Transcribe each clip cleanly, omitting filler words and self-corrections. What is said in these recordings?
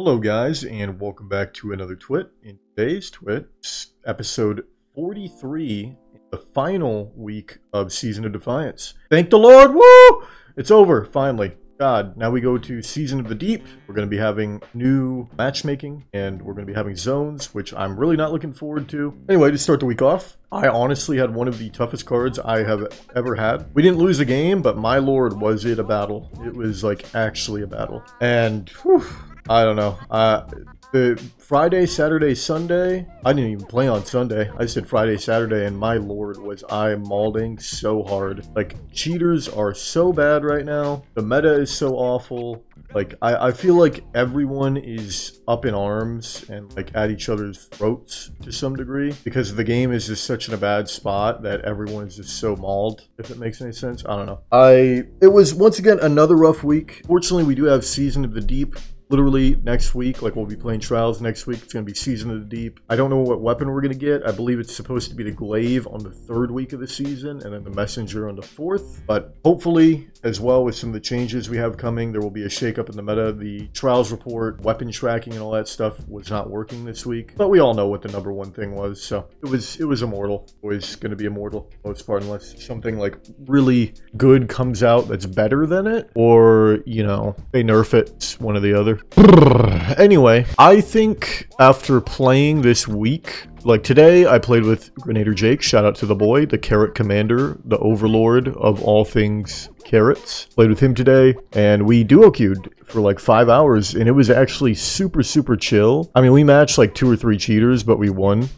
Hello, guys, and welcome back to another TWIT. In today's TWIT, episode 43, the final week of Season of Defiance. Thank the Lord! Woo! It's over, finally. God, now we go to Season of the Deep. We're going to be having new matchmaking, and we're going to be having zones, which I'm really not looking forward to. Anyway, to start the week off, I honestly had one of the toughest cards I have ever had. We didn't lose the game, but my lord, was it a battle. It was, like, actually a battle. And, whew, I don't know. The Friday, Saturday, Sunday, I didn't even play on Sunday. I said Friday, Saturday, and my lord was I mauling so hard. Like, cheaters are so bad right now. The meta is so awful. Like, I feel like everyone is up in arms and, like, at each other's throats to some degree. Because the game is just such in a bad spot that everyone is just so mauled, if it makes any sense. I don't know. It was, once again, another rough week. Fortunately, we do have Season of the Deep. Literally next week, like we'll be playing Trials next week. It's going to be Season of the Deep. I don't know what weapon we're going to get. I believe it's supposed to be the Glaive on the 3rd week of the season and then the Messenger on the 4th. But hopefully, as well, with some of the changes we have coming, there will be a shakeup in the meta. The Trials report, weapon tracking, and all that stuff was not working this week. But we all know what the #1 thing was, so it was immortal. Always going to be immortal, for the most part, unless something like really good comes out that's better than it, or, you know, they nerf it. It's one or the other. Anyway, I think after playing this week, like today, I played with Grenader Jake. Shout out to the boy, the carrot commander, the overlord of all things carrots. Played with him today, and we duo queued for like 5 hours, and it was actually super chill. I mean, we matched like 2 or 3 cheaters, but we won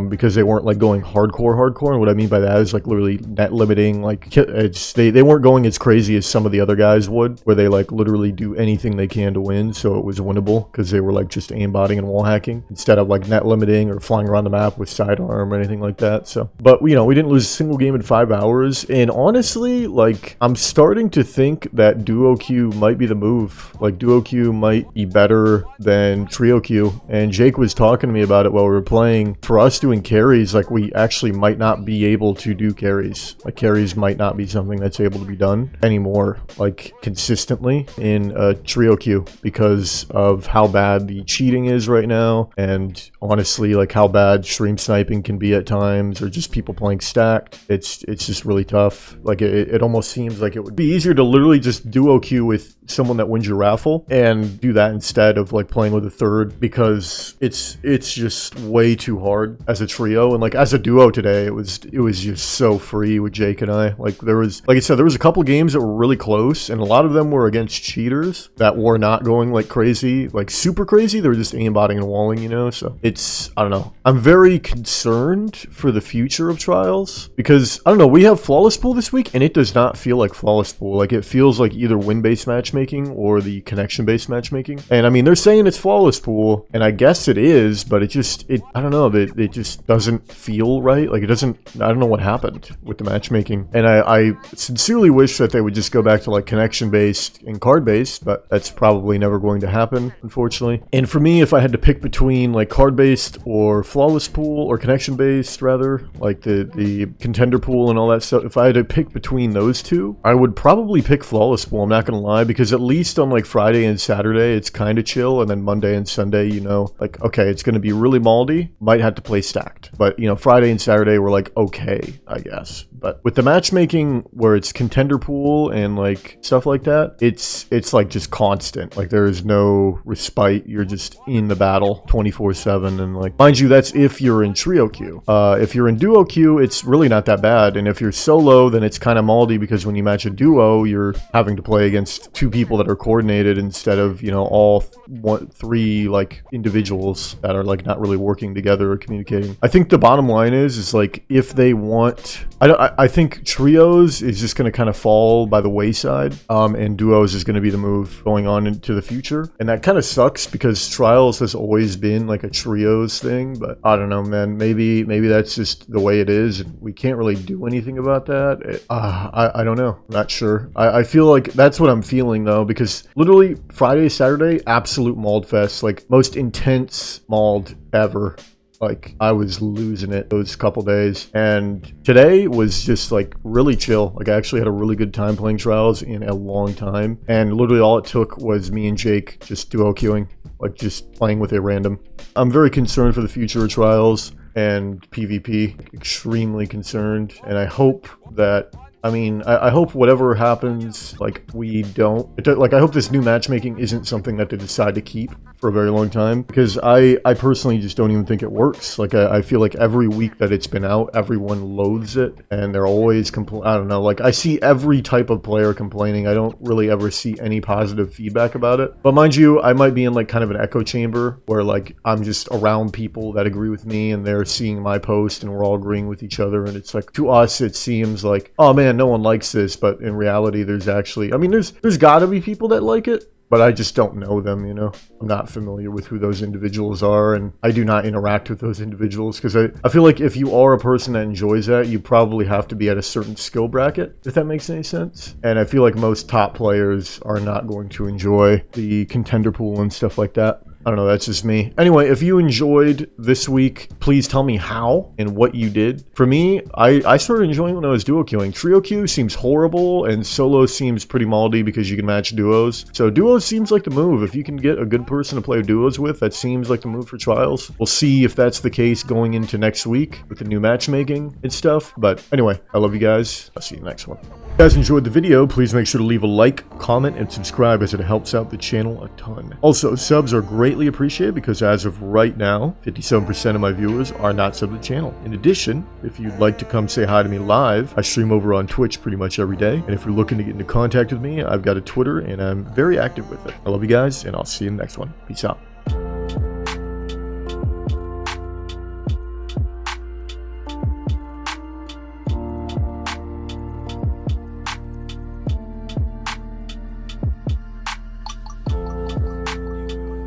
because they weren't like going hardcore. And what I mean by that is like literally net limiting. Like they weren't going as crazy as some of the other guys would, where they like literally do anything they can to win. So it was winnable because they were like just aimbotting and wall hacking instead of like net limiting or flying around the map with sidearm or anything like that. So, but you know, we didn't lose a single game in 5 hours, and honestly, like I'm starting to think that duo queue might be the move. Like duo queue might be better than trio queue, and Jake was talking to me about it while we were playing. For us doing carries, like we actually might not be able to do carries. Like carries might not be something that's able to be done anymore, like consistently in a trio queue, because of how bad the cheating is right now, and honestly, like how bad stream sniping can be at times, or just people playing stacked. It's just really tough. Like it almost seems like it would be easier to literally just duo queue with someone that wins your raffle and do that instead of like playing with a third, because it's just way too hard as a trio. And like as a duo today, it was just so free with Jake and I. Like there was, like I said, there was a couple games that were really close, and a lot of them were against cheaters that were not going like crazy, like super crazy. They were just aimbotting and walling, you know. So it's, I don't know, I'm very concerned for the future of Trials, because I don't know, we have Flawless Pool this week and it does not feel like Flawless Pool. Like it feels like either win-based matchmaking or the connection-based matchmaking. And I mean, they're saying it's Flawless Pool, and I guess it is, but I don't know, it just doesn't feel right. Like it doesn't, I don't know what happened with the matchmaking. And I sincerely wish that they would just go back to like connection-based and card-based, but that's probably never going to happen, unfortunately. And for me, if I had to pick between like card-based or Flawless Pool, or connection-based rather, like the contender pool and all that stuff, if I had to pick between those two, I would probably pick Flawless Pool, I'm not gonna lie, because at least on like Friday and Saturday, it's kind of chill, and then Monday and Sunday, you know, like, okay, it's gonna be really maldy, might have to play stacked, but you know, Friday and Saturday were like, okay, I guess. But with the matchmaking where it's contender pool and like stuff like that, it's like just constant. Like there is no respite. You're just in the battle 24/7. And like, mind you, that's if you're in trio queue. If you're in duo queue, it's really not that bad. And if you're solo, then it's kind of maldy, because when you match a duo, you're having to play against 2 people that are coordinated instead of, you know, all 3 like individuals that are like not really working together or communicating. I think the bottom line is like, if they want, I think trios is just going to kind of fall by the wayside, and duos is going to be the move going on into the future. And that kind of sucks, because Trials has always been like a trios thing, but I don't know, man, maybe that's just the way it is. We can't really do anything about that. I don't know. I'm not sure. I feel like that's what I'm feeling though, because literally Friday, Saturday, absolute mauled fest, like most intense mauled ever. Like, I was losing it those couple days. And today was just like really chill. Like, I actually had a really good time playing Trials in a long time. And literally all it took was me and Jake just duo queuing, like just playing with a random. I'm very concerned for the future of Trials and PvP, extremely concerned. And I hope that, I hope whatever happens, like, we don't, like, I hope this new matchmaking isn't something that they decide to keep for a very long time, because I personally just don't even think it works. Like, I feel like every week that it's been out, everyone loathes it, and they're always I don't know, like, I see every type of player complaining. I don't really ever see any positive feedback about it. But mind you, I might be in, like, kind of an echo chamber, where, like, I'm just around people that agree with me, and they're seeing my post, and we're all agreeing with each other, and it's like, to us, it seems like, oh man, no one likes this, but in reality, there's actually, there's gotta be people that like it, but I just don't know them, you know? I'm not familiar with who those individuals are, and I do not interact with those individuals, because I feel like if you are a person that enjoys that, you probably have to be at a certain skill bracket, if that makes any sense. And I feel like most top players are not going to enjoy the contender pool and stuff like that. I don't know, that's just me. Anyway, if you enjoyed this week, please tell me how and what you did. For me, I started enjoying when I was duo queuing. Trio queue seems horrible, and solo seems pretty moldy because you can match duos. So duos seems like the move. If you can get a good person to play duos with, that seems like the move for Trials. We'll see if that's the case going into next week with the new matchmaking and stuff. But anyway, I love you guys. I'll see you next one. If you guys enjoyed the video, please make sure to leave a like, comment, and subscribe, as it helps out the channel a ton. Also, subs are greatly appreciated, because as of right now, 57% of my viewers are not subbed to the channel. In addition, if you'd like to come say hi to me live, I stream over on Twitch pretty much every day. And if you're looking to get into contact with me, I've got a Twitter, and I'm very active with it. I love you guys, and I'll see you in the next one. Peace out.